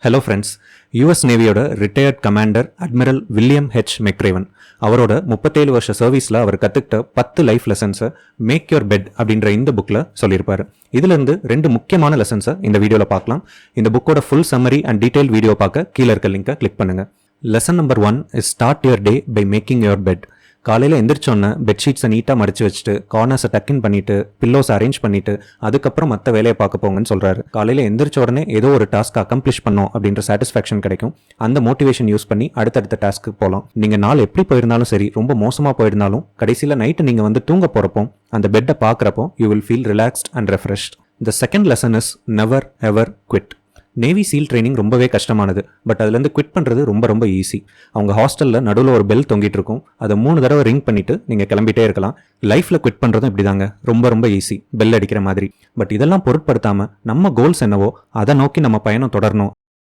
Hello friends, US நேவியோட retired commander admiral William H McRaven அவரோட 37 வருஷ சர்வீஸில் அவர் கற்றுக்கிட்ட 10 லைஃப் லெசன்ஸை மேக் யுவர் பெட் அப்படின்ற இந்த புக்கில் சொல்லியிருப்பாரு. இதிலிருந்து 2 முக்கியமான லெசன்ஸை இந்த வீடியோவில் பார்க்கலாம். இந்த புக்கோட full summary and detail video பார்க்க கீழே இருக்க லிங்கை கிளிக் பண்ணுங்கள். Lesson number 1 is start your day by making your bed. காலையில் எந்திரிச்சோன்னே பெட்ஷீட்ஸை நீட்டாக மடிச்சு வச்சுட்டு கார்னர்ஸை டக்கின் பண்ணிட்டு பில்லோஸ் அரேஞ்ச் பண்ணிட்டு அதுக்கப்புறம் மற்ற வேலையை பார்க்க போங்கன்னு சொல்றாரு. காலையில் எந்திரிச்ச உடனே ஏதோ ஒரு டாஸ்க் அக்கம்ப்ளிஷ் பண்ணோம் அப்படின்ற சாட்டிஸ்ஃபேக்ஷன் கிடைக்கும். அந்த மோட்டிவேஷன் யூஸ் பண்ணி அடுத்தடுத்த டாஸ்க்கு போகலாம். நீங்கள் நாள் எப்படி போயிருந்தாலும் சரி, ரொம்ப மோசமாக போயிருந்தாலும் கடைசியில் நைட்டு நீங்கள் வந்து தூங்க போகிறப்போ அந்த பெட்டை பார்க்குறப்போ you will feel relaxed and refreshed. The second lesson is never ever quit. Navy seal training ரொம்பவே கஷ்டமானது, பட் அதுலேருந்து குவிட் பண்ணுறது ரொம்ப ரொம்ப ஈஸி. அவங்க ஹாஸ்டலில் நடுவில் ஒரு பெல் தொங்கிட்டு இருக்கும், அதை 3 தடவை ரிங் பண்ணிட்டு நீங்கள் கிளம்பிட்டே இருக்கலாம். லைஃப்பில் குவிட் பண்ணுறதும் இப்படி தாங்க, ரொம்ப ரொம்ப ஈஸி, பெல் அடிக்கிற மாதிரி. பட் இதெல்லாம் பொருட்படுத்தாமல் நம்ம கோல்ஸ் என்னவோ அதை நோக்கி நம்ம பயணம் தொடரணும்